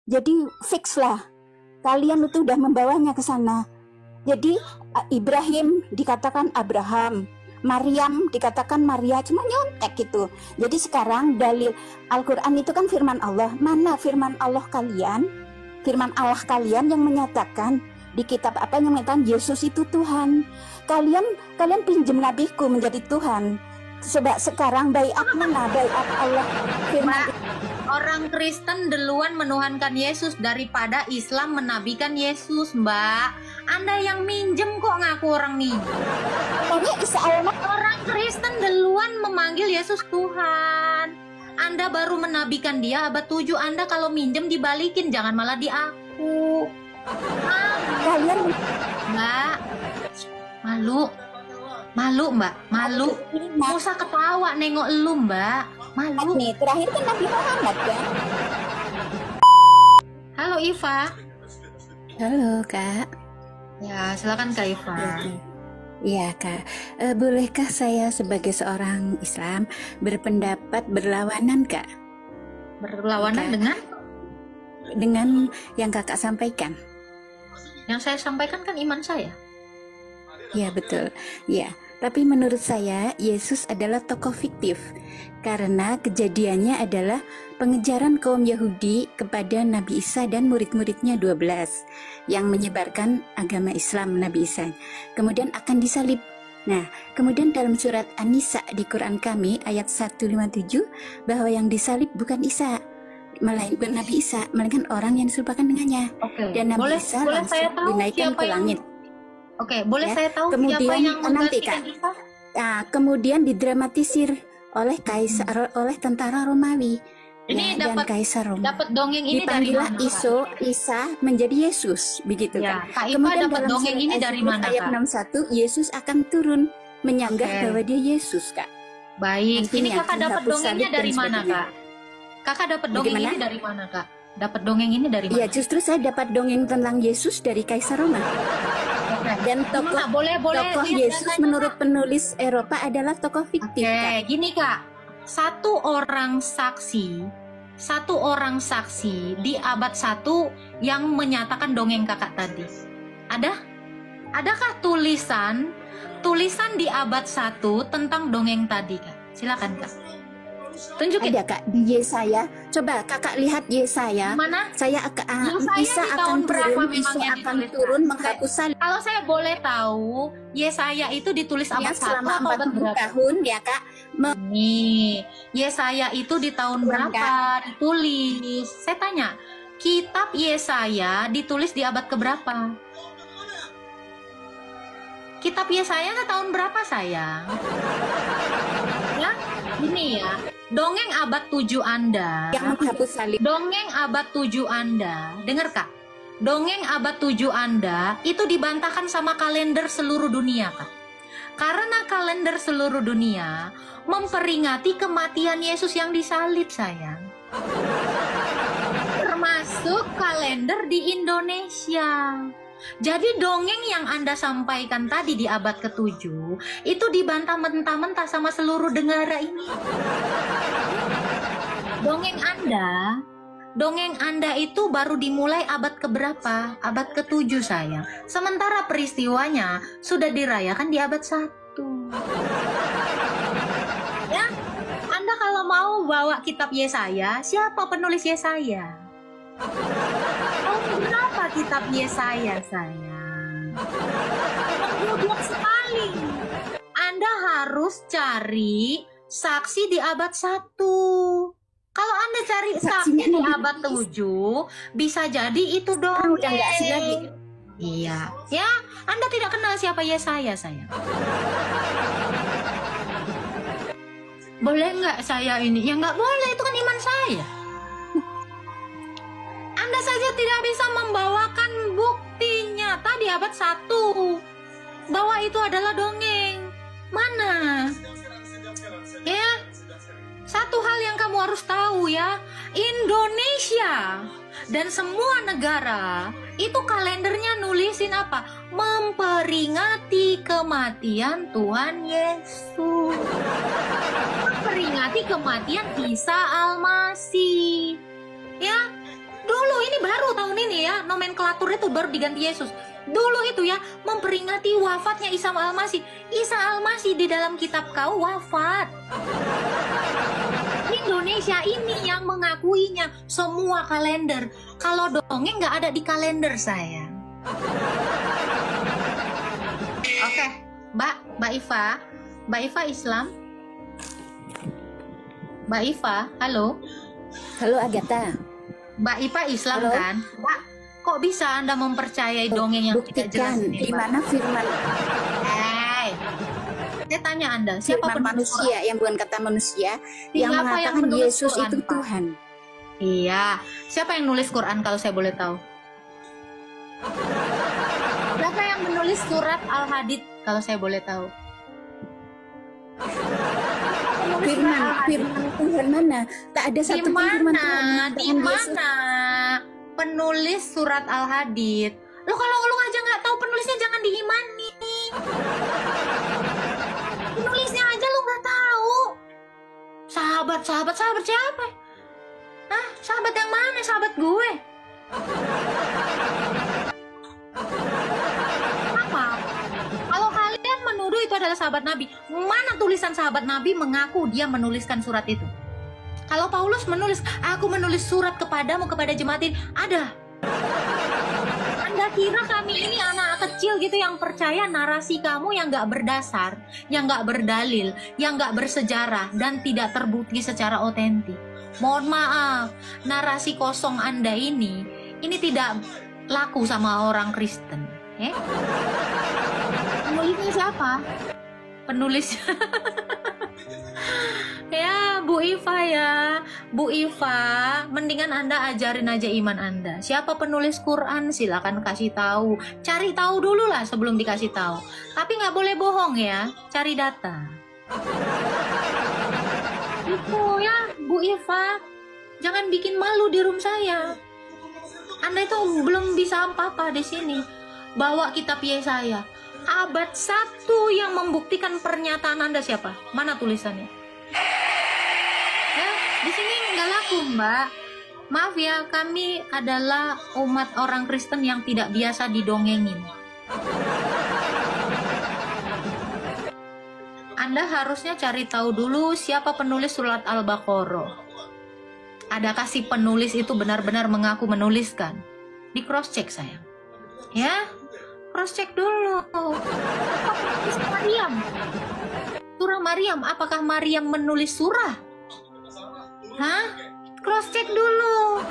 Jadi fix lah, kalian itu udah membawanya ke sana. Jadi Ibrahim dikatakan Abraham, Maryam dikatakan Maria, cuma nyontek gitu. Jadi sekarang dalil Al-Quran itu kan firman Allah. Mana firman Allah kalian? Firman Allah kalian yang menyatakan di kitab apa yang menyatakan Yesus itu Tuhan. Kalian pinjem nabiku menjadi Tuhan. Sebab sekarang baiat mana? Baiat Allah firman. Orang Kristen duluan menuhankan Yesus daripada Islam menabikan Yesus, Mbak. Anda yang minjem kok ngaku orang minjem. Orang Kristen duluan memanggil Yesus Tuhan. Anda baru menabikan dia abad 7. Anda kalau minjem dibalikin, jangan malah diaku. Kalian Mbak, malu Mbak, malu. Nggak usah ketawa nengok lu Mbak. Malu. Nih, terakhir kan Nabi Muhammad kan. Halo Iva. Halo Kak. Ya, silakan Kak Iva. Iya Kak, bolehkah saya sebagai seorang Islam berpendapat berlawanan Kak? Berlawanan Kak, dengan yang Kakak sampaikan? Yang saya sampaikan kan iman saya. Ya betul, ya. Tapi menurut saya Yesus adalah tokoh fiktif karena kejadiannya adalah pengejaran kaum Yahudi kepada Nabi Isa dan murid-muridnya 12 yang menyebarkan agama Islam Nabi Isa. Kemudian akan disalib. Nah, kemudian dalam surat An-Nisa di Quran kami ayat 157 bahwa yang disalib bukan Isa, melainkan Nabi Isa, melainkan orang yang diserupakan dengannya. Dan Nabi Isa langsung dinaikkan ke langit. Oke, boleh Ya, saya tahu kemudian siapa yang nanti menggantikan Kak, Isa? nah, kemudian didramatisir oleh oleh tentara Romawi. Ini Ya, dan dapat Kaisar Roma. dapat dongeng ini dari Dipanggillah mana? Isa menjadi Yesus, begitu Ya, kan. Kak Iva Kemudian dapat dalam dongeng surat ini dari Az-Zukhruf mana, ayat Kak? 61 Yesus akan turun menyanggah Oke. bahwa dia Yesus, Kak. Baik, ini Nantinya Kakak dapat menghapus dongengnya salib dan dari mana, sebagainya. Kak? Kakak dapat dongeng Bagaimana? ini dari mana, Kak? Dapat dongeng ini dari mana? Iya, justru saya dapat dongeng tentang Yesus dari Kaisar Roma. Dan Gimana? Boleh tokoh lihat Yesus datanya, menurut Kak? penulis Eropa adalah tokoh fiktif, Oke, Kak. gini Kak. Satu orang saksi di abad 1 yang menyatakan dongeng Kakak tadi. Adakah tulisan di abad 1 tentang dongeng tadi, Kak? Silakan, Kak. Tunjukin. Ada Kak di Yesaya. Coba Kakak lihat Yesaya. Mana? Saya Yesaya Isa di akan tahun berapa turun, memang Isa yang akan ditulis, turun Kak? menghapus salib. Kalau saya boleh tahu, Yesaya itu ditulis Ya, abad 1 selama atau abad 40 berapa? tahun ya Kak. Nih, Yesaya itu di tahun Bukan, berapa ditulis? Saya tanya, kitab Yesaya ditulis di abad keberapa? Kitab Yesaya tahun berapa, sayang? Ya, ini ya. Dongeng abad 7 Anda. Yang menghapus salib. Dongeng abad 7 Anda. Dengar, Kak. Dongeng abad 7 Anda itu dibantahkan sama kalender seluruh dunia, Kak. Karena kalender seluruh dunia memperingati kematian Yesus yang disalib, sayang. Termasuk kalender di Indonesia. Jadi dongeng yang Anda sampaikan tadi di abad ke-7 itu dibantah mentah-mentah sama seluruh negara ini. Dongeng Anda itu baru dimulai abad keberapa? Abad ke-7, sayang. Sementara peristiwanya sudah dirayakan di abad 1. Ya, Anda kalau mau bawa kitab Yesaya, siapa penulis Yesaya? Tahun berapa kitab Yesaya, sayang? Goblok sekali. Anda harus cari saksi di abad 1. Kalau Anda cari saksi di abad 7, bisa jadi itu dong. Udah nggak asli lagi. Iya. Ya, Anda tidak kenal siapa Yesaya, sayang. Boleh nggak saya ini? Ya nggak boleh, itu kan iman saya. Anda saja tidak bisa membawakan bukti nyata di abad 1 bahwa itu adalah dongeng. Mana? Ya, satu hal yang kamu harus tahu ya, Indonesia dan semua negara itu kalendernya nulisin apa? Memperingati kematian Tuhan Yesus. Memperingati kematian Isa Al-Masih. Ya, Dulu ini baru tahun ini ya, nomenklatur itu baru diganti Yesus. Dulu itu ya, memperingati wafatnya Isa Al-Masih. Isa Al-Masih di dalam kitab kau wafat. Indonesia ini yang mengakuinya semua kalender. Kalau dongeng nggak ada di kalender saya. Oke, Mbak Iva Islam. Mbak Iva, halo. Halo Agatha. Mbak Iva Islam. Halo. Kan? Mbak, kok bisa Anda mempercayai dongeng yang tidak jelas ini? Di mana firman? Saya tanya Anda, siapa firman manusia yang bukan kata manusia yang mengatakan Yesus Quran, itu Pak? Tuhan? Iya, siapa yang nulis Quran kalau saya boleh tahu? Siapa yang menulis surat Al-Hadid kalau saya boleh tahu? Firman Tuhan mana? Tak ada satu firman Tuhan. Di mana penulis surat Al-Hadid? Lo kalau lu aja nggak tahu penulisnya jangan diimani. Penulisnya aja lu nggak tahu. Sahabat siapa? Hah? Sahabat yang mana? Sahabat gue. Apa? Kalau kalian menuduh itu adalah sahabat Nabi, mana tulisan sahabat Nabi mengaku dia menuliskan surat itu? Kalau Paulus menulis, aku menulis surat kepadamu, kepada jemaat ini, ada. Anda kira kami ini anak kecil gitu yang percaya narasi kamu yang gak berdasar, yang gak berdalil, yang gak bersejarah, dan tidak terbukti secara otentik. Mohon maaf, narasi kosong Anda ini tidak laku sama orang Kristen. Penulisnya siapa? Penulis ya Bu Iva, mendingan Anda ajarin aja iman Anda. Siapa penulis Quran? Silakan kasih tahu. Cari tahu dulu lah sebelum dikasih tahu. Tapi nggak boleh bohong ya, cari data. Itu ya Bu Iva, jangan bikin malu di room saya. Anda itu belum bisa apa-apa di sini. Bawa kitab Yesaya. Abad 1 yang membuktikan pernyataan Anda siapa? Mana tulisannya? Ya, di sini nggak laku, Mbak. Maaf ya, kami adalah umat orang Kristen yang tidak biasa didongengin. Anda harusnya cari tahu dulu siapa penulis surat Al-Baqarah. Adakah si penulis itu benar-benar mengaku menuliskan? Di cross check sayang. Ya, cross check dulu. Surah Maryam, apakah Maryam menulis surah? Hah? Cross check dulu.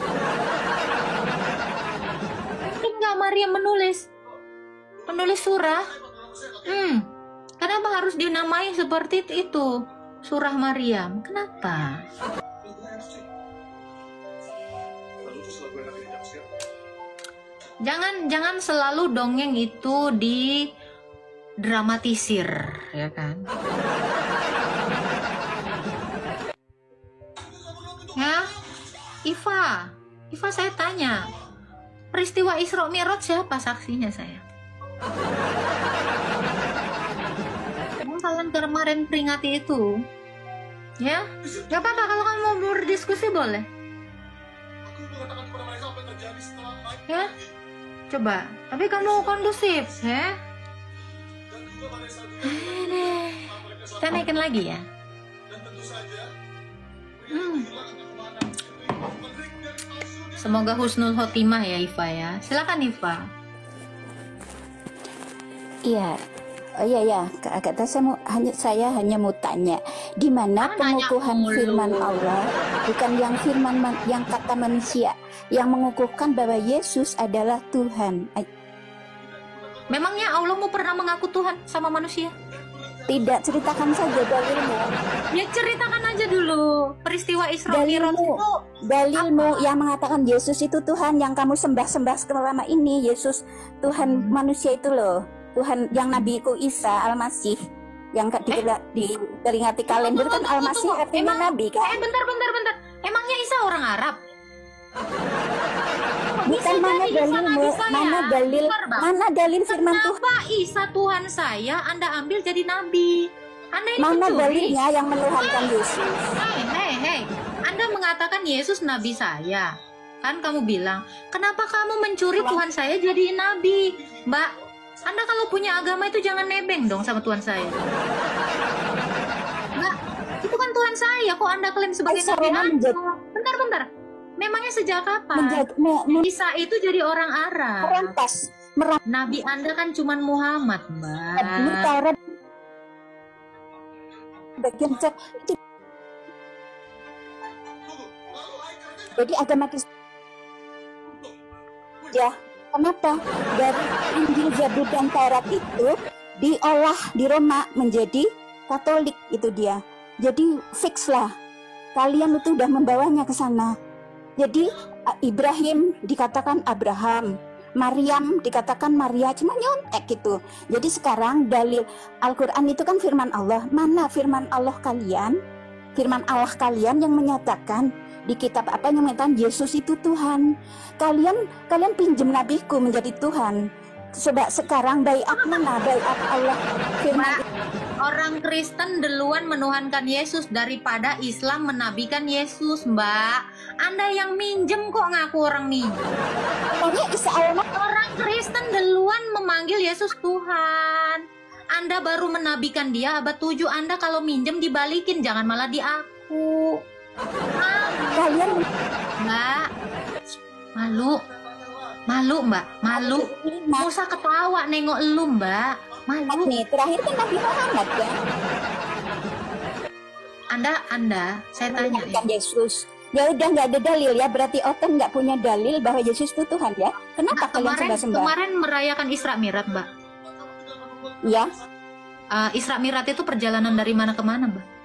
Mungkin nggak Maryam menulis surah? Kenapa harus dinamai seperti itu? Surah Maryam. Kenapa? Jangan selalu dongeng itu didramatisir, ya kan? Ya, Iva saya tanya, peristiwa Isra Mi'raj siapa saksinya saya? Kalian kemarin peringati itu, ya? Gak apa-apa kalau kamu mau berdiskusi boleh. Ya, coba. Tapi kamu kondusif, ya? Kita naikin lagi ya. Semoga husnul khotimah ya Iva ya. Silakan Iva. Iya. Oh iya, Kak Agatha, saya hanya mau tanya, di mana pengukuhan firman Allah, bukan yang yang kata manusia, yang mengukuhkan bahwa Yesus adalah Tuhan. Memangnya Allah mau pernah mengaku Tuhan sama manusia? Tidak, ceritakan saja dalilmu. Ya ceritakan aja dulu peristiwa Isra Mi'raj itu. Dalilmu yang mengatakan Yesus itu Tuhan yang kamu sembah-sembah selama ini, Yesus Tuhan manusia itu loh. Tuhan yang Nabiku Isa Al-Masih yang diperingati kalender kan Al-Masih artinya Nabi kan? Bentar. Emangnya Isa orang Arab? Bukan, mana dalil firman Tuhan? Kenapa Isa Tuhan saya Anda ambil jadi Nabi? Anda ini mana pencuri. Dalilnya yang menuhankan Yesus? Hei, Anda mengatakan Yesus Nabi saya. Kan kamu bilang, kenapa kamu mencuri Tuhan saya jadi nabi? Mbak, Anda kalau punya agama itu jangan nebeng dong sama Tuhan saya. Mbak, itu kan Tuhan saya, kok Anda klaim sebagai nabi Anda? Bentar. Memangnya sejak kapan? Isa itu jadi orang Arab. Merampas. Nabi Anda kan cuman Muhammad, Mbak. Taurat bagian cek itu. Jadi agama Kristen ya, kenapa dari Injil, Zabur dan Taurat itu diolah di Roma menjadi Katolik itu dia. Jadi fix lah, kalian itu udah membawanya ke sana. Jadi Ibrahim dikatakan Abraham, Maryam dikatakan Maria, cuma nyontek gitu. Jadi sekarang dalil Al-Quran itu kan firman Allah. Mana firman Allah kalian? Firman Allah kalian yang menyatakan di kitab apa yang menyatakan Yesus itu Tuhan. Kalian pinjem nabiku menjadi Tuhan. Coba sekarang baiat mana? Baiat Allah firman. Orang Kristen duluan menuhankan Yesus daripada Islam menabikan Yesus, Mbak. Anda yang minjem kok ngaku orang minjem. Orang Kristen duluan memanggil Yesus Tuhan. Anda baru menabikan dia abad 7. Anda kalau minjem dibalikin, jangan malah di aku. Kalian Mbak, malu Mbak, malu. Nggak usah ketawa nengok lu, Mbak. Malu. Nih, terakhir kan Nabi Muhammad ya. Anda, saya tanya ya. Yesus. Ya udah nggak ada dalil ya, berarti Oten nggak punya dalil bahwa Yesus itu Tuhan ya. Kenapa kalian sembah-sembah? Kemarin merayakan Isra Mi'raj, Mbak. Ya. Isra Mi'raj itu perjalanan dari mana ke mana, Mbak?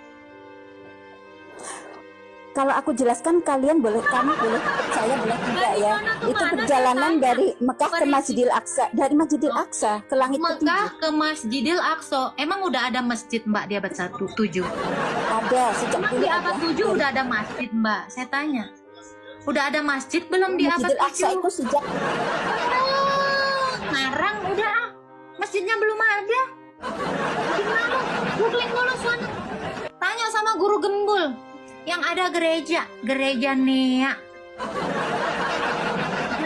Kalau aku jelaskan kamu boleh percaya boleh tidak ya. Itu perjalanan dari Mekah ke Masjidil Aqsa, dari Masjidil Aqsa ke langit ketujuh. Mekah ke Masjidil Aqsa. Emang udah ada masjid, Mbak, di abad 7? Ada, sejak dulu di abad 7 udah ada masjid, Mbak. Saya tanya. Udah ada masjid belum di abad 7? Masjidil Aqsa itu sejak Sekarang udah masjidnya belum ada. Gimana? Googling dulu sana. Tanya sama guru gembul. Yang ada gereja Nea.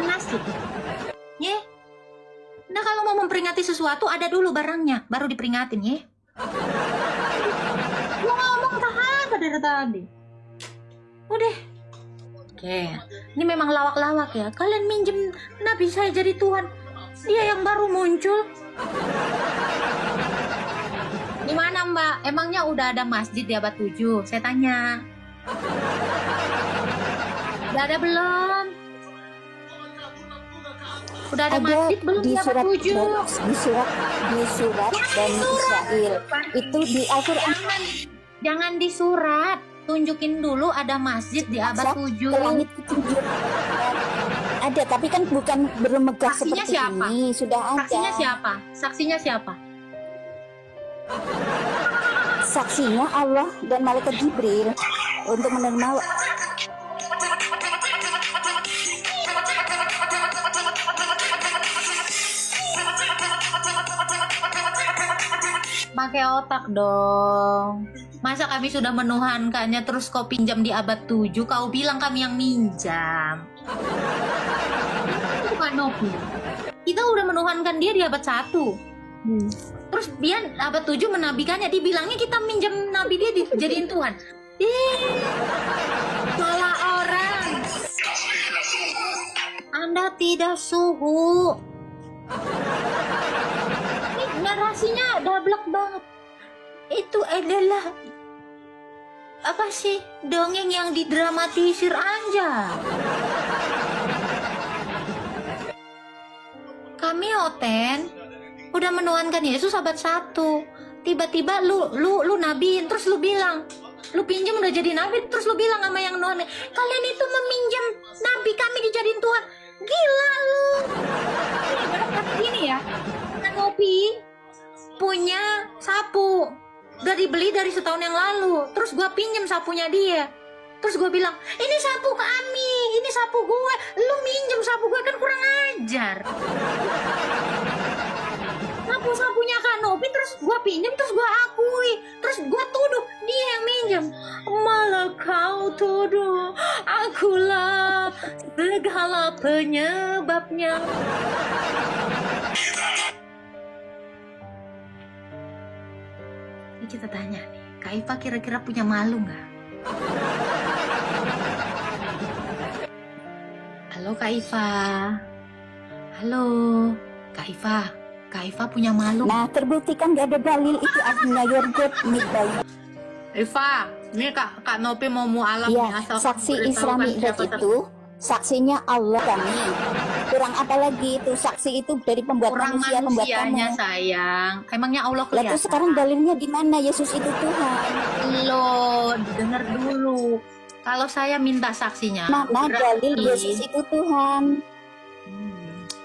Masjid. Ye. Nah, kalau mau memperingati sesuatu ada dulu barangnya, baru diperingatin, ye. Gua ngomong tahan dari tadi. Udah. Oke. Ini memang lawak-lawak ya. Kalian minjem nabi saya jadi Tuhan. Dia yang baru muncul. Di mana, Mbak? Emangnya udah ada masjid di abad 7? Saya tanya. Udah ada belum? Udah ada masjid belum di abad 7? Di surat Bani Israel. Itu di Al-Quran. Jangan di surat. Tunjukin dulu ada masjid di abad 7. Ke langit ketujuh. Ada, tapi kan bukan bermegah Saksinya seperti siapa? ini. Sudah ada. Saksinya siapa? Saksinya Allah dan malaikat Jibril untuk menerima. Pakai otak dong. Masa kami sudah menuhankannya terus kau pinjam di abad 7, kau bilang kami yang minjam. Bukan Nopi. Kita udah menuhankan dia di abad 1. Terus dia abad 7 menabikannya, dibilangnya kita minjam nabi dia dijadiin Tuhan. Salah orang. Anda tidak suhu. Ini narasinya dablek banget. Itu adalah apa sih, dongeng yang didramatisir aja. Kami Oten udah menuhankan Yesus abad 1. Tiba-tiba lu nabiin, terus lu bilang, lu pinjam udah jadi nabi, terus lu bilang sama yang nuhan, kalian itu meminjam nabi kami dijadiin Tuhan. Gila lu. Gini ya, Nopi punya sapu, udah dibeli dari setahun yang lalu, terus gua pinjam sapunya dia. Terus gue bilang, ini sapu kami, ini sapu gue, lu minjem sapu gue, kan kurang ajar. Sapu-sapunya Kak Nopi, terus gue pinjem, terus gue akui, terus gue tuduh dia yang minjem. Malah kau tuduh akulah segala penyebabnya. Ini kita tanya nih, Kak Iva kira-kira punya malu nggak? Halo Kak Iva. Halo Kak Iva. Kak Iva punya malu? Nah, terbuktikan gak ada dalil itu artinya your God made by. Iva, ini Kak Nopi mau mualaf nih, Iya, asal saksi kamu Isra beritahukan Mi'raj siapa itu saksinya Allah kami. Kurang apa lagi itu saksi itu dari pembuat orang manusia, pembuat manusianya kamu. sayang. Emangnya Allah Lalu kelihatan? sekarang dalilnya di mana Yesus itu Tuhan? Lo dengar dulu. Kalau saya minta saksinya, Mana dalil Yesus itu Tuhan?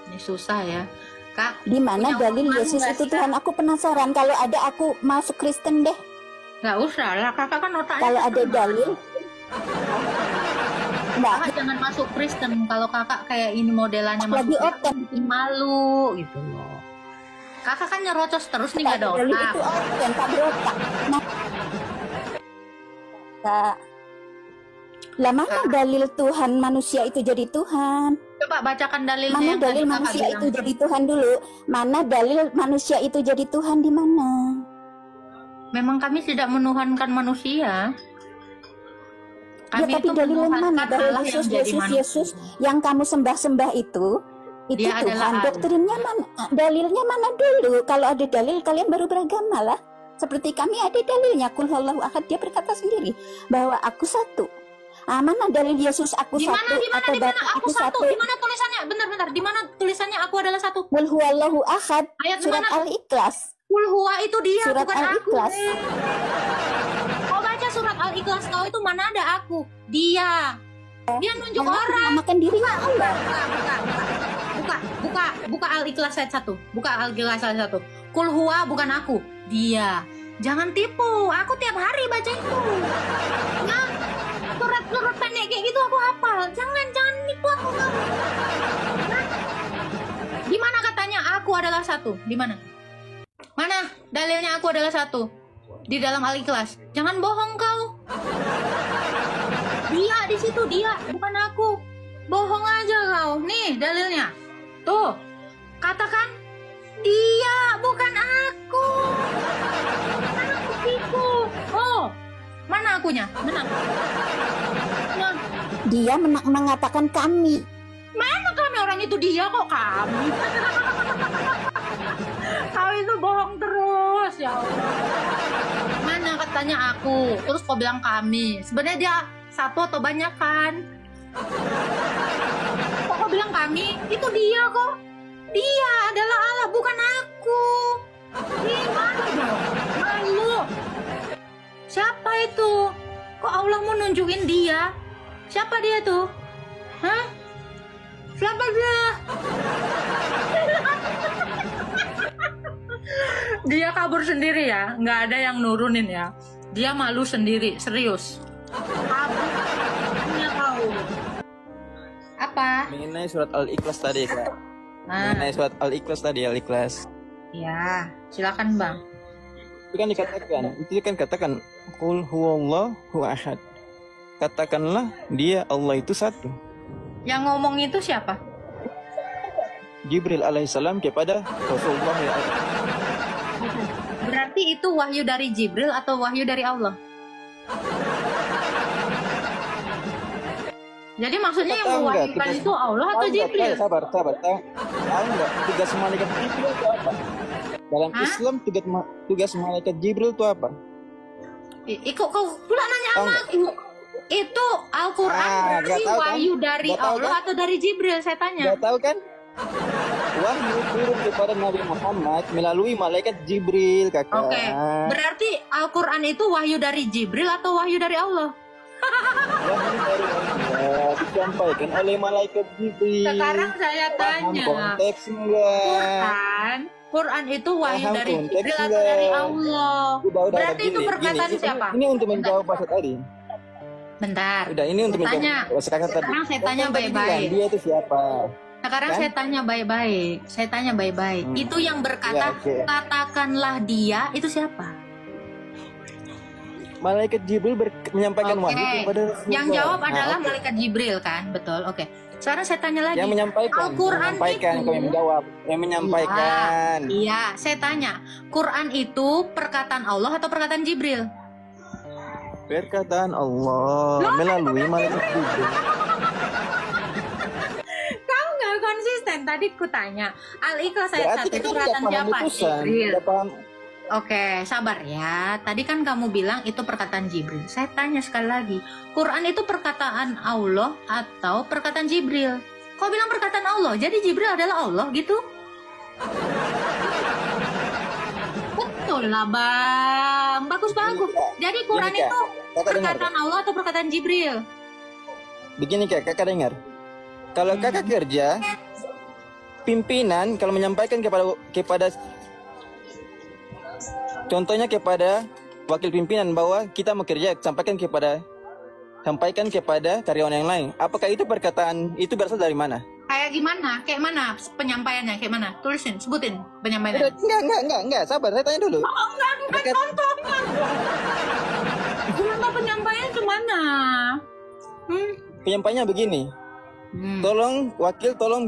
Ini susah ya, Kak. Di mana Punya dalil hubungan Yesus nggak itu sih, Kak? Tuhan? Aku penasaran. Kalau ada aku masuk Kristen deh. Nggak usah lah, kakak kan otaknya. Kalau ada dalil, enggak. Kakak jangan masuk Kristen kalau kakak kayak ini modelannya Lagi masuk open. bikin malu gitu loh. Kakak kan nyerocos terus nih, nggak ada Dalil otak. itu open, tak berotak. Nah, Kak. Lah mana dalil Tuhan manusia itu jadi Tuhan? Coba bacakan dalilnya. Mana yang dalil tadi kakak manusia bilang. itu jadi Tuhan dulu? Mana dalil manusia itu jadi Tuhan di mana? Memang kami tidak menuhankan manusia. Ya Kami tapi itu dalil yang mana? menuhankan Dalil Allah yang Yesus, jadi Yesus, manusia. Yesus yang kamu sembah-sembah itu Dia adalah Tuhan. Allah. Doktrinnya mana? Dalilnya mana dulu? Kalau ada dalil kalian baru beragama lah. Seperti kami ada dalilnya. Qul huwallahu ahad, dia berkata sendiri bahwa aku satu. Mana dalil Yesus aku Di satu mana atau Bapa aku satu? Di mana tulisannya? Bentar. Di mana tulisannya aku adalah satu? Qul huwallahu ahad, Ayat surat mana? Al-Ikhlas. Qul huwa itu dia, Surat bukan aku. Al-Ikhlas. Kau baca surat Al-Ikhlas kau itu mana ada aku? Dia. Dia nunjuk orang. Makan dirinya Allah. Buka Al-Ikhlas ayat 1. Buka Al-Ikhlas ayat 1. Qul huwa bukan aku, dia. Jangan tipu, aku tiap hari baca itu. Nah, surat pendek kayak gitu aku hafal. Jangan nipu aku kamu. Nah, di mana katanya aku adalah satu? Di mana? Mana dalilnya aku adalah satu? Di dalam Al-Ikhlas. Jangan bohong kau. Dia di situ, dia, bukan aku. Bohong aja kau. Nih dalilnya. Tuh. Katakan dia, bukan aku. Aku tipu. Oh. Mana akunya? Mana? Nah, Dia mengatakan kami. mana kami orang itu dia kok kami? Kau itu bohong terus ya Allah. Mana katanya aku, terus kau bilang kami. Sebenarnya dia satu atau banyak kan? Kok kau bilang kami? Itu dia kok. Dia adalah Allah, bukan aku. Gimana dong? Malu. Siapa itu? Kok Allah mau nunjukin dia? Siapa dia tuh? Hah? Siapa dia? Dia kabur sendiri ya, nggak ada yang nurunin ya. Dia malu sendiri, serius. Kabur. Hanya kau. Apa? Mengenai surat Al-Ikhlas tadi, Kak. Nah, Mengenai surat Al-Ikhlas tadi, Al-Ikhlas. ya, silakan bang. Itu kan katakan, Qul huwallahu ahad. Katakanlah dia Allah itu satu. Yang ngomong itu siapa? Jibril alaihissalam kepada Rasulullah ya Allah. Berarti itu wahyu dari Jibril atau wahyu dari Allah? Jadi maksudnya yang Tahu nggak, mewahyukan tugas- itu Allah atau Tahu nggak, Jibril? Sabar. Tahu nggak tugas malaikat Jibril itu apa? Dalam Hah? Islam tugas malaikat Jibril itu apa? Ikut kau pula nanya Tahu sama nggak? aku. Itu Al-Quran nggak berarti tahu kan? wahyu dari Nggak tahu Allah kan? atau dari Jibril? Saya tanya. Nggak tahu kan? Wahyu turun kepada Nabi Muhammad melalui malaikat Jibril, Kakak. Oke, berarti Al-Quran itu wahyu dari Jibril atau wahyu dari Allah? Wahyu dari Allah disampaikan oleh malaikat Jibril. Sekarang saya Paham tanya, konteks enggak? Quran itu wahyu Paham dari konteks Jibril atau enggak? dari Allah? Udah, Berarti itu gini, perkataan gini. siapa? Ini untuk menjawab bahasa tadi. Bentar. Udah, ini untuk Saya tanya. menjawab sekarang tadi. Sekarang saya Kan tanya tadi baik-baik. bilang, Dia itu siapa? Sekarang Kan? saya tanya baik-baik. Itu yang berkata, Ya, oke. katakanlah dia, itu siapa? Malaikat Jibril menyampaikan Oke. wahyu kepada Rasulullah. Yang jawab Nah, adalah oke. malaikat Jibril kan? Betul, oke. Sekarang saya tanya lagi. Yang menyampaikan. Al-Quran Menyampaikan, itu. kau yang menjawab. Yang menyampaikan. Iya, saya tanya. Quran itu perkataan Allah atau perkataan Jibril? Perkataan Allah melalui malaikat Jibril. Kamu nggak konsisten. Tadi ku tanya. Al-Ikhlas ayat 1 Berarti itu kita perkataan nggak paham siapa? utusan. Jibril. Nggak paham. Oke, sabar ya. Tadi kan kamu bilang itu perkataan Jibril. Saya tanya sekali lagi. Quran itu perkataan Allah atau perkataan Jibril? Kau bilang perkataan Allah, jadi Jibril adalah Allah gitu? Betul lah bang, bagus-bagus. Jadi Quran Gini, Kak. itu Kakak dengar, perkataan Allah atau perkataan Jibril? Begini Kak, kakak dengar. Kalau kakak kerja, pimpinan kalau menyampaikan kepada contohnya kepada wakil pimpinan bahwa kita mau kerja, sampaikan kepada karyawan yang lain. Apakah itu perkataan itu berasal dari mana? Kayak gimana? Kayak mana penyampaiannya? Kayak mana? Tulisin, sebutin penyampaiannya. Enggak, sabar, saya tanya dulu. Enggak, contohnya. Gimana penyampaiannya kemana? Penyampaiannya begini. Tolong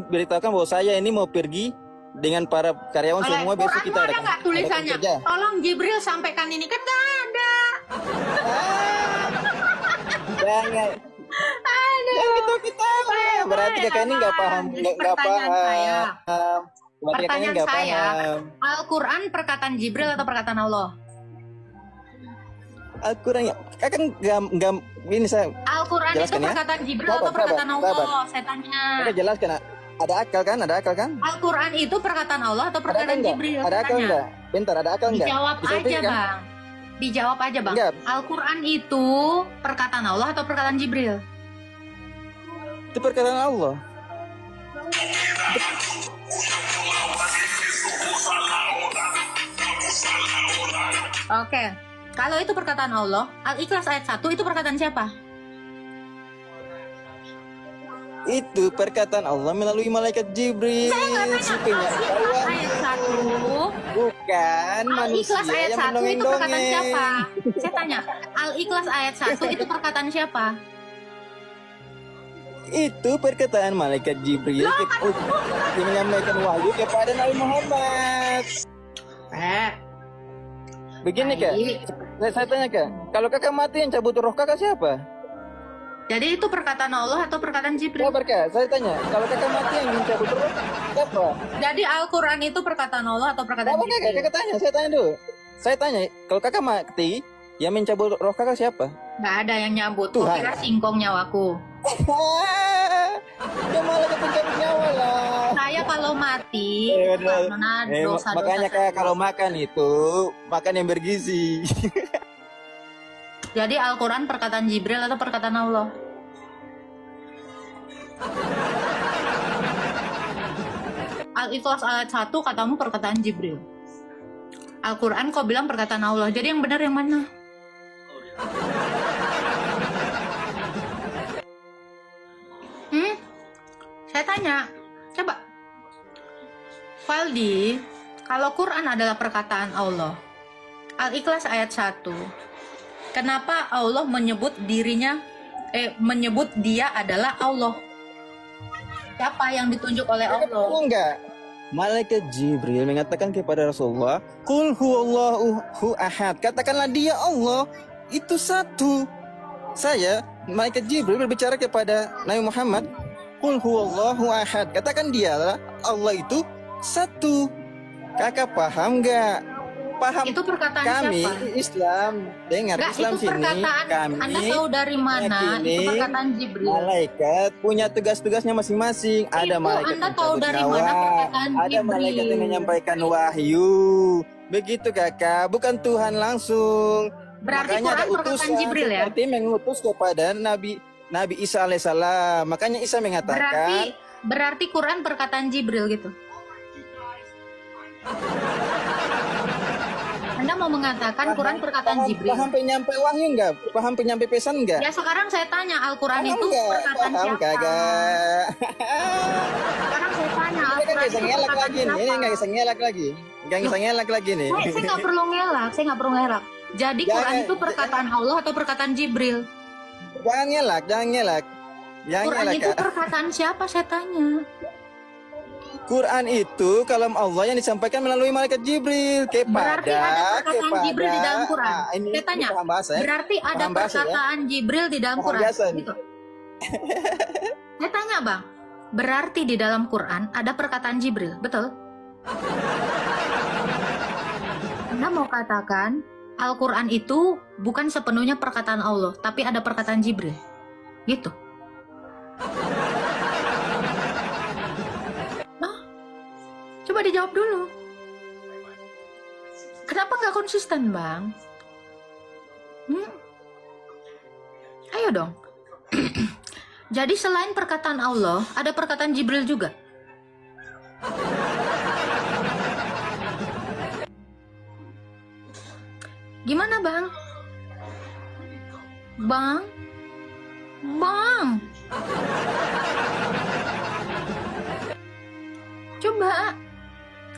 beritakan bahwa saya ini mau pergi dengan para karyawan semua, besok kita ada nggak tulisannya? kerja. Tolong Jibril sampaikan ini, kan nggak ada. Jangan. Gitu kita. Berarti kakak ini nggak paham, nggak paham. Berarti kakak ini Pertanyaan nggak saya, paham. Al-Quran perkataan Jibril atau perkataan Allah? Al-Quran ya, kakak nggak ini saya. Al-Quran itu Jelaskan ya. perkataan Jibril Sabar, atau perkataan sabar, Allah? sabar. Saya tanya. Kakak jelaskan. Ada akal kan? Al-Quran itu perkataan Allah atau Ada akal perkataan nggak? Jibril? Ada Saya akal tanya. nggak? Bentar, ada akal nggak? Dijawab Bisa aja buktikan? bang. Dijawab aja bang. Enggak. Al-Quran itu perkataan Allah atau perkataan Jibril? Itu perkataan Allah. Oke. Kalau itu perkataan Allah, Al-Ikhlas ayat 1 itu perkataan siapa? Itu perkataan Allah melalui malaikat Jibril. Si penyampaian. Ayat 1. Bukan manusia Al-Ikhlas ayat yang 1 itu perkataan mendongeng-dongeng. siapa? Saya tanya, Al-Ikhlas ayat 1 itu perkataan siapa? Itu perkataan malaikat Jibril yang menyampaikan wahyu kepada Nabi Muhammad. Begini Kak, saya tanya Kak, kalau kakak mati yang cabut roh kakak siapa? Jadi itu perkataan Allah atau perkataan Jibril? Sabar Kak, saya tanya, kalau kakak mati yang mencabut roh siapa? Jadi Al-Quran itu perkataan Allah atau perkataan Sabar Kak, Jibril? kakak tanya, saya tanya dulu. Saya tanya, kalau kakak mati yang mencabut roh kakak siapa? Nggak ada yang nyambut. Tuhan. Kira singkong nyawaku. Ya malah kepencabut nyawa lah. Saya kalau mati, karena dosa-dosa makanya saya. Kak, kalau makan itu makan yang bergizi. Jadi Al-Quran perkataan Jibril atau perkataan Allah? Al-Ikhlas ayat 1 katamu perkataan Jibril. Al-Quran kau bilang perkataan Allah. Jadi yang benar yang mana? Saya tanya, coba. Faldi, kalau Quran adalah perkataan Allah, Al-Ikhlas ayat 1, kenapa Allah menyebut menyebut dia adalah Allah? Siapa yang ditunjuk oleh Allah? Enggak. Malaikat Jibril mengatakan kepada Rasulullah, "Qul huwallahu ahad." Katakanlah dia Allah itu satu. Saya, malaikat Jibril berbicara kepada Nabi Muhammad, "Qul huwallahu ahad." Katakan dialah Allah itu satu. Kakak paham enggak? Paham. Itu perkataan Kami siapa? Islam, dengar Enggak, Islam itu sini. perkataan Kami Anda tahu dari mana? meyakini Itu perkataan Jibril. Malaikat punya tugas-tugasnya masing-masing. Ada Itu malaikat Anda tahu pencabut dari nyawa, mana perkataan ada Jibril? malaikat yang menyampaikan wahyu. Begitu kakak, bukan Tuhan langsung. Berarti Makanya ada Quran perkataan utusan Jibril ya? seperti mengutus kepada Nabi Isa alaihissalam. Makanya Isa mengatakan, Berarti Quran perkataan Jibril gitu. Anda mau mengatakan Quran perkataan Jibril? Paham penyampai wahyu enggak? Paham penyampai pesan enggak? Ya sekarang saya tanya, Al-Quran Paham itu enggak? perkataan Paham siapa? kagak? Sekarang saya tanya, Ini kan Al-Quran gak itu bisa ngelak perkataan lagi nih. Ini siapa? gak bisa ngelak lagi. Gak bisa ngelak lagi nih. Saya nggak perlu ngelak, saya nggak perlu ngelak. Jadi Quran Jangan- itu perkataan Allah atau perkataan Jibril? Jangan ngelak, jangan ngelak. Jangan Quran lah, itu Kak. perkataan siapa saya tanya? Quran itu kalam Allah yang disampaikan melalui malaikat Jibril Berarti ada perkataan Jibril di dalam Quran. Ini Saya tanya, paham bahasa ya. berarti ada Paham bahasa ya. perkataan Jibril di dalam Paham Quran. biasa nih. Gitu. Saya tanya bang, berarti di dalam Quran ada perkataan Jibril, betul? Anda mau katakan Al-Quran itu bukan sepenuhnya perkataan Allah, tapi ada perkataan Jibril, gitu? Nah, coba dijawab dulu. Kenapa nggak konsisten, Bang? Ayo dong. Jadi selain perkataan Allah, ada perkataan Jibril juga. Gimana, Bang? Bang? Bang? Coba.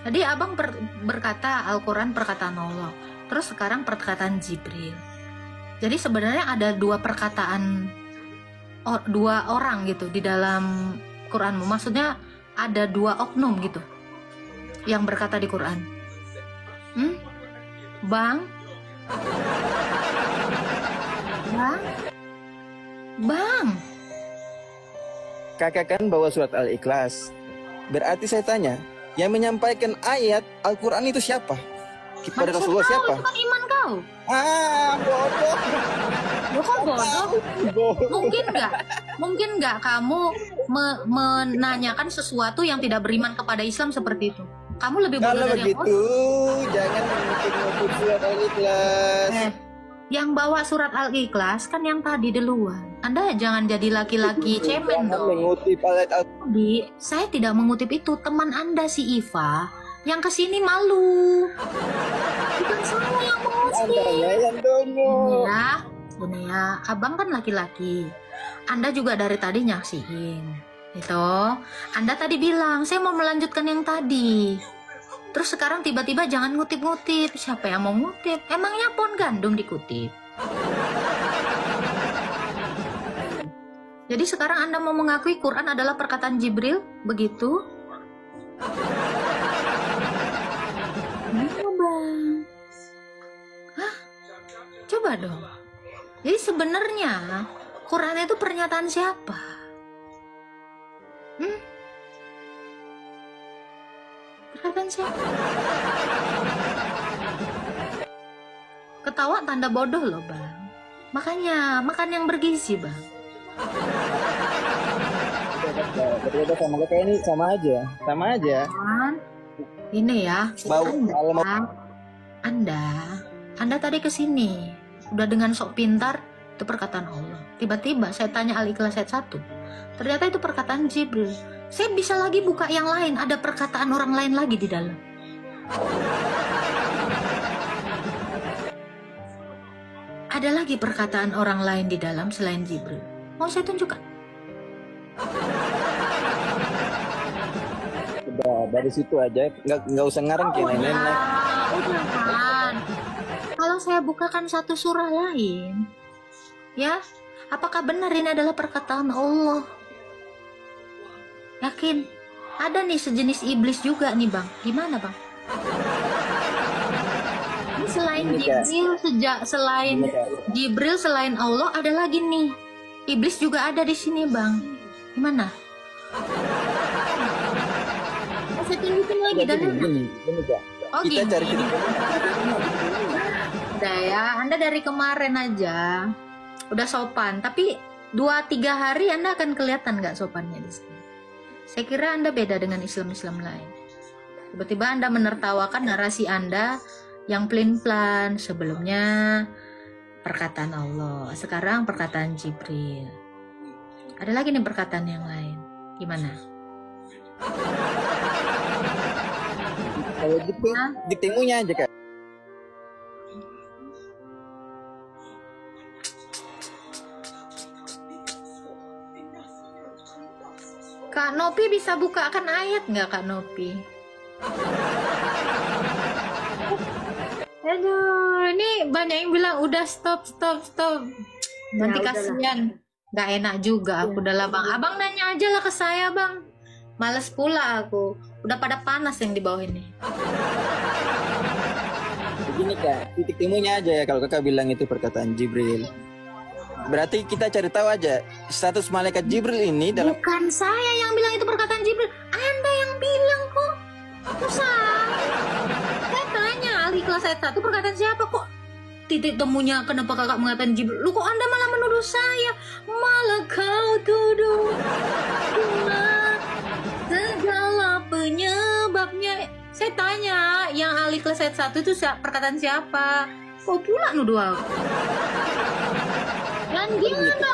Tadi abang berkata Al-Quran perkataan Allah. Terus sekarang perkataan Jibril. Jadi sebenarnya ada dua perkataan, dua orang gitu di dalam Quranmu. Maksudnya ada dua oknum gitu yang berkata di Quran. Bang? Bang? Bang? Kakak kan bawa surat Al-Ikhlas. Berarti saya tanya, yang menyampaikan ayat Al-Quran itu siapa? Kepada Mana Rasulullah saya tahu, siapa? itu kan iman kau. Bodoh. Lo kok bodoh? Mungkin nggak kamu menanyakan sesuatu yang tidak beriman kepada Islam seperti itu. Kamu lebih bodoh Kalau dari yang begitu, jangan mengutip surat Al-Ikhlas. Yang bawa surat Al-Ikhlas kan yang tadi duluan. Anda jangan jadi laki-laki cemen Jangan dong. mengutip ayat Di, saya tidak mengutip itu. Teman Anda si Iva yang kesini malu. Bukan saya yang mengutip. yang tunggu. Gini ya, abang kan laki-laki. Anda juga dari tadi nyaksiin. Itu, Anda tadi bilang, saya mau melanjutkan yang tadi. Terus sekarang tiba-tiba jangan ngutip-ngutip. Siapa yang mau ngutip? Emangnya pohon gandum dikutip? Jadi sekarang Anda mau mengakui Quran adalah perkataan Jibril? Begitu? Coba. Hah? Coba dong. Jadi sebenarnya Quran itu pernyataan siapa? Perkataan siapa? Ketawa tanda bodoh loh bang. Makanya makan yang bergizi bang. Berbeda sama kayak ini sama aja. Kan? Ini ya. Bau Anda tadi kesini udah dengan sok pintar, itu perkataan Allah. Tiba-tiba saya tanya Al-Ikhlas ayat 1, ternyata itu perkataan Jibril. Saya bisa lagi buka yang lain, ada perkataan orang lain lagi di dalam. Ada lagi perkataan orang lain di dalam selain Jibril. Mau saya tunjukkan? Udah dari situ aja, nggak usah ngarang kayak nenek. Udah kan. Kalau saya bukakan satu surah lain, ya, apakah benar ini adalah perkataan Allah? Yakin? Ada nih sejenis iblis juga nih bang. Gimana bang? Ini selain Jibril, selain Allah ada lagi nih. Iblis juga ada di sini bang. Gimana? Saya tunjukin lagi dan oh Kita gini. cari cerita. Udah ya, Anda dari kemarin aja udah sopan, tapi 2-3 hari Anda akan kelihatan nggak sopannya di sini. Saya kira Anda beda dengan Islam-Islam lain. Tiba-tiba Anda menertawakan narasi Anda yang pelin-pelan. Sebelumnya perkataan Allah, sekarang perkataan Jibril. Ada lagi nih perkataan yang lain. Gimana? Kalau gitu, ditimunya aja kak. Kak Nopi bisa bukakan ayat nggak Kak Nopi? Aduh, ini banyak yang bilang udah stop. Nanti Ya, kasihan. Gak enak juga aku adalah bang. Abang nanya aja lah ke saya bang. Males pula aku. Udah pada panas yang di bawah ini. Begini kak, titik temunya aja ya kalau kakak bilang itu perkataan Jibril. Berarti kita cari tahu aja status malaikat Jibril ini dalam. Bukan saya yang bilang itu perkataan Jibril. Anda yang bilang kok. Saya tanya ahli kelas ayat 1 perkataan siapa kok? Titik temunya kenapa kakak mengatakan Jibril? Lu kok Anda malah menuduh saya? Malah kau tuduh segala penyebabnya. Saya tanya yang ahli kelas ayat 1 itu perkataan siapa? Kok pula nuduh aku? Dan gimana?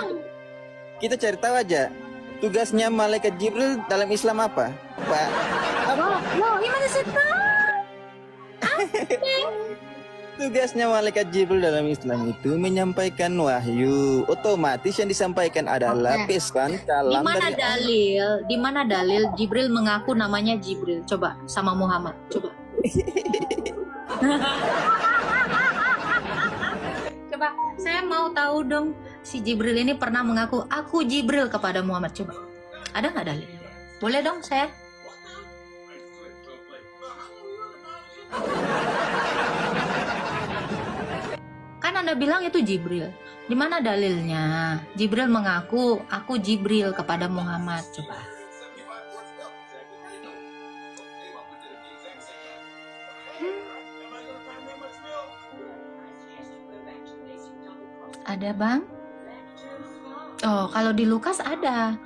Kita cari tahu aja tugasnya malaikat Jibril dalam Islam apa, Pak? Loh, gimana sih Tugasnya malaikat Jibril dalam Islam itu menyampaikan wahyu. Otomatis yang disampaikan adalah pesan kalam dari Di mana dalil Jibril mengaku namanya Jibril? Coba sama Muhammad, coba. Coba, saya mau tahu dong si Jibril ini pernah mengaku aku Jibril kepada Muhammad, coba. Ada nggak dalil? Boleh dong saya? Kan Anda bilang itu Jibril. Di mana dalilnya? Jibril mengaku aku Jibril kepada Muhammad, coba. Ada bang? Oh, kalau di Lukas ada.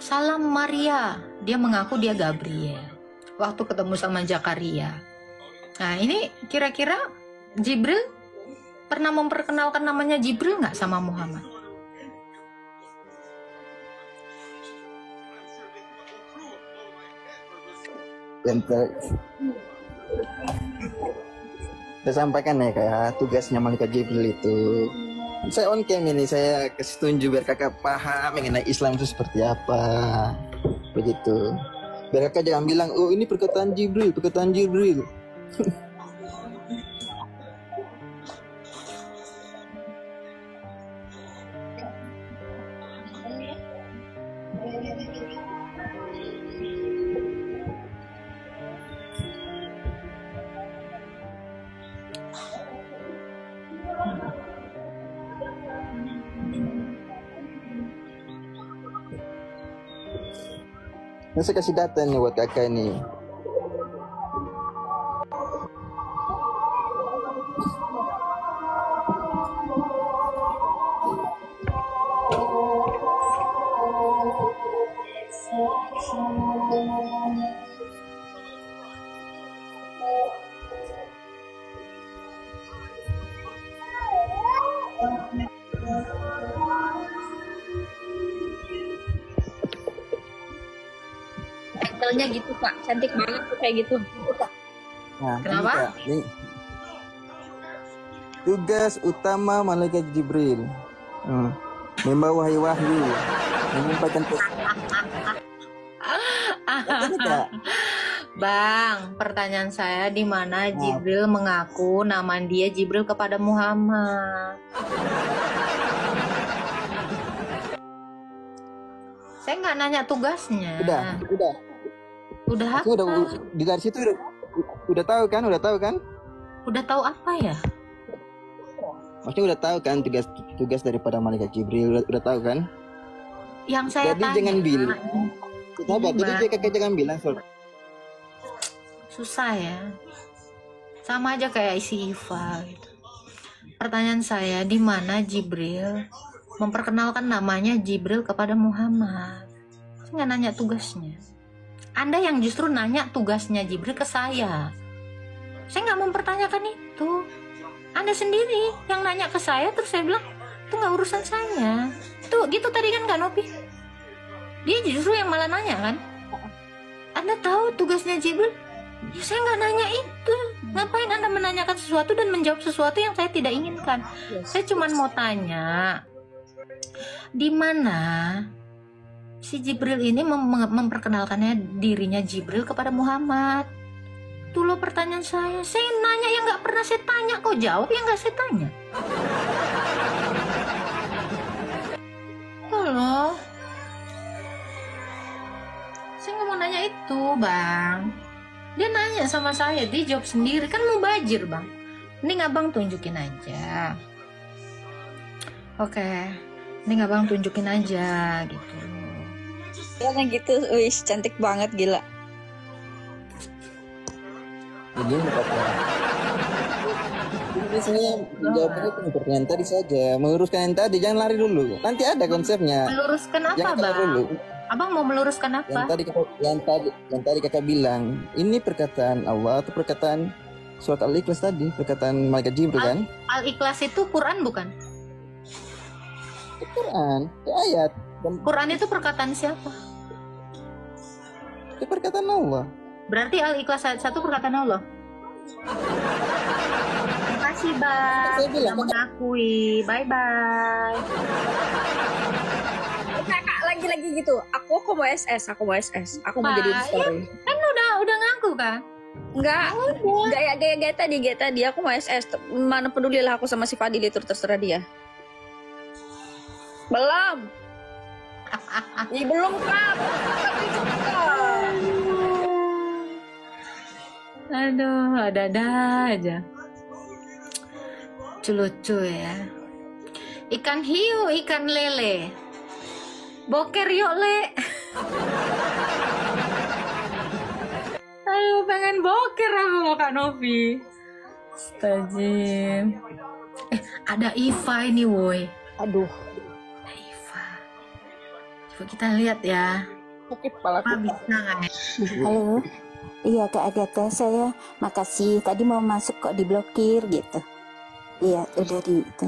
Salam Maria, dia mengaku dia Gabriel. Waktu ketemu sama Zakaria. Nah ini kira-kira Jibril pernah memperkenalkan namanya Jibril nggak sama Muhammad? Saya sampaikan ya kayak tugasnya malaikat Jibril itu. Saya on cam ini, saya kasih tunjuk biar kakak paham mengenai Islam itu seperti apa. Begitu. Biar kakak jangan bilang, oh ini perkataan Jibril, perkataan Jibril. Nah, saya kasih data nih buat kakak nih. Title-nya gitu Pak, cantik banget tuh kayak gitu. Nah, Kenapa? ini, Kak, nih. Tugas utama malaikat Jibril. Membawa wahyu, menyampaikan pesan. Ini, Kak. Bang, pertanyaan saya di mana Jibril mengaku nama dia Jibril kepada Muhammad? Saya nggak nanya tugasnya. Udah apa? Udah dari situ udah tahu kan? Udah tahu apa ya? Maksudnya udah tahu kan tugas daripada malaikat Jibril, udah tahu kan? Yang saya Jadi tanya. jangan bilang. Kenapa? Jadi kakak jangan bilang soal. Susah ya. Sama aja kayak isi Iva gitu. Pertanyaan saya, di mana Jibril memperkenalkan namanya Jibril kepada Muhammad? Saya nggak nanya tugasnya. Anda yang justru nanya tugasnya Jibril ke saya. Saya nggak mempertanyakan itu. Anda sendiri yang nanya ke saya, terus saya bilang itu nggak urusan saya. Tuh gitu tadi kan Kak Nopi. Dia justru yang malah nanya kan. Anda tahu tugasnya Jibril? Ya, saya nggak nanya itu. Ngapain Anda menanyakan sesuatu dan menjawab sesuatu yang saya tidak inginkan? Saya cuma mau tanya, di mana si Jibril ini memperkenalkannya dirinya Jibril kepada Muhammad? Itu loh pertanyaan saya. Saya nanya yang nggak pernah saya tanya, kok jawab yang nggak saya tanya. loh. Saya nggak mau nanya itu, Bang. Dia nanya sama saya, dia jawab sendiri. Kan mau bajir, Bang. Ini abang tunjukin aja. Oke. Ini abang tunjukin aja, gitu. Yang gitu, wih, cantik banget, gila. Jadi saya jawabnya itu pertanyaan tadi saja, meluruskan yang tadi, jangan lari dulu. Nanti ada konsepnya. Meluruskan apa, Jangan Bang? lari dulu. Abang mau meluruskan apa? Yang tadi kakak bilang, ini perkataan Allah atau perkataan surat Al-Ikhlas tadi, perkataan malaikat Jibril kan? Al-Ikhlas itu Quran bukan? Itu Quran, itu ayat. Dan Quran itu perkataan siapa? itu perkataan Allah. Berarti Al-Ikhlas ayat 1 perkataan Allah. Terima kasih, Bang. Saya bilang, Sudah mengakui. Bye-bye. Kakak lagi-lagi gitu. Aku mau SS, aku mau jadi story. Kan udah ngaku kan? Enggak, gaya tadi aku mau SS. Mana peduli lah aku sama si Fadil, itu terserah dia. Belum. Belum Kak. Aduh, ada aja. Lucu ya. Ikan hiu, ikan lele. Boker yuk, Le. Ayo, pengen boker aku mau Kak Novi. Stajim. Ada Iva ini, woi. Aduh, Ada Iva. Coba kita lihat ya. sakit kepala Apa bisa nggak ya? Halo, iya Kak Agatha, saya makasih. Tadi mau masuk kok diblokir gitu. Iya, udah di itu.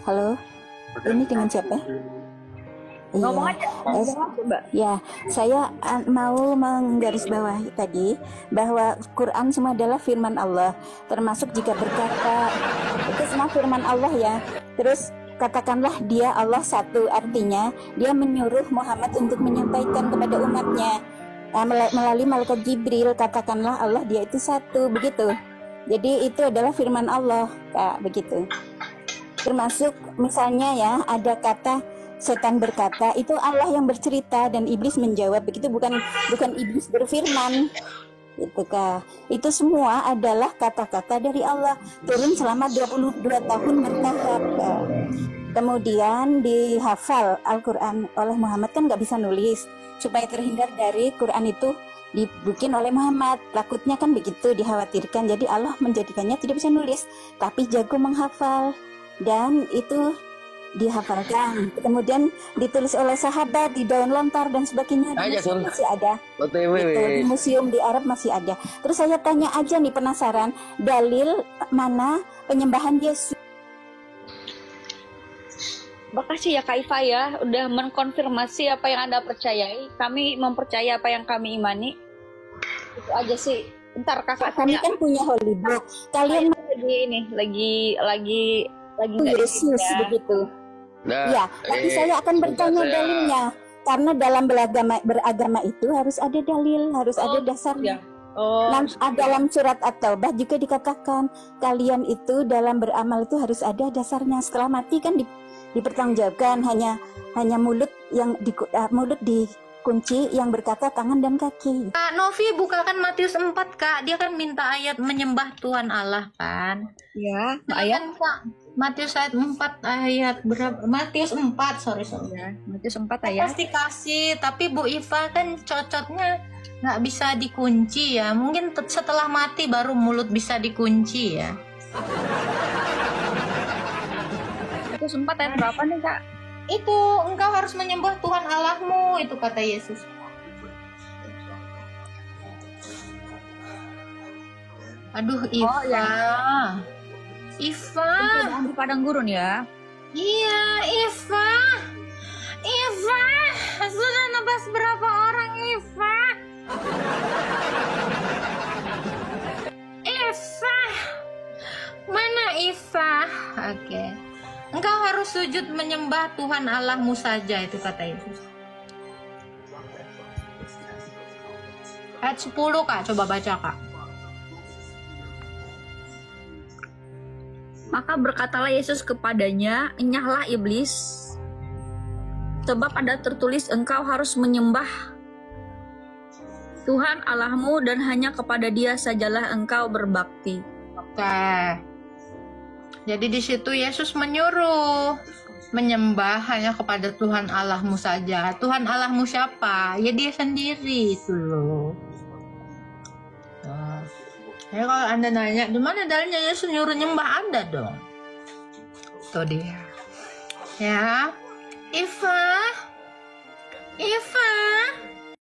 Halo, ini dengan siapa? ngomong aja. Mbak. Ya, saya mau menggarisbawahi tadi bahwa Quran semua adalah firman Allah, termasuk jika berkata itu semua firman Allah ya. Terus katakanlah dia Allah satu, artinya dia menyuruh Muhammad untuk menyampaikan kepada umatnya melalui malaikat Jibril, katakanlah Allah dia itu satu, begitu. Jadi itu adalah firman Allah, Kak, begitu. Termasuk misalnya ya ada kata setan berkata, itu Allah yang bercerita dan iblis menjawab, begitu, bukan iblis berfirman. Itu Kak. Itu semua adalah kata-kata dari Allah turun selama 22 tahun bertahap, Kak. Kemudian dihafal Al-Quran oleh Muhammad, kan nggak bisa nulis, supaya terhindar dari Quran itu dibikin oleh Muhammad. Takutnya kan begitu, dikhawatirkan. Jadi Allah menjadikannya tidak bisa nulis, tapi jago menghafal. Dan itu dihafalkan, kemudian ditulis oleh sahabat di daun lontar dan sebagainya. Di museum masih ada, gitu, di museum di Arab masih ada. Terus saya tanya aja nih, penasaran, dalil mana penyembahan Yesus? Makasih ya Kak Iva ya, udah mengkonfirmasi apa yang Anda percayai. Kami mempercayai apa yang kami imani. Itu aja sih. Ntar kakak Kami tanya. kan punya holy book. Kalian lagi nggak Yesus ya. begitu. Ya, tapi saya akan bertanya dalilnya. Karena dalam beragama itu harus ada dalil, harus ada dasarnya. Dalam surat At-Taubah juga dikatakan kalian itu dalam beramal itu harus ada dasarnya. Setelah mati kan dipertanggungjawabkan, hanya mulut yang mulut dikunci, yang berkata tangan dan kaki. Kak Novi bukakan Matius 4, Kak. Dia kan minta ayat menyembah Tuhan Allah kan. Ya, Ayat Kak. Matius ayat 4 ayat berapa? Matius 4, sorry. ya. Matius 4 ayat. Pasti kasih, tapi Bu Iva kan cocoknya nggak bisa dikunci ya. Mungkin setelah mati baru mulut bisa dikunci ya. Matius 4 ayat berapa nih Kak? Itu engkau harus menyembah Tuhan Allahmu, itu kata Yesus. Aduh Iva. Iva. Di padang gurun ya. Iya, Iva. Sudah nebas berapa orang, Iva? Mana Iva? Oke. Engkau harus sujud menyembah Tuhan Allahmu saja, itu kata Yesus. Ayat 10, Kak. Coba baca, Kak. Maka berkatalah Yesus kepadanya, enyahlah iblis. Sebab ada tertulis engkau harus menyembah Tuhan Allahmu dan hanya kepada Dia sajalah engkau berbakti. Oke. Jadi di situ Yesus menyuruh menyembah hanya kepada Tuhan Allahmu saja. Tuhan Allahmu siapa? Ya Dia sendiri itu loh. Nah, ya kalau Anda nanya, di mana dalilnya Yesus nyuruh nyembah? Ada dong. Tuh dia. Ya. Iva.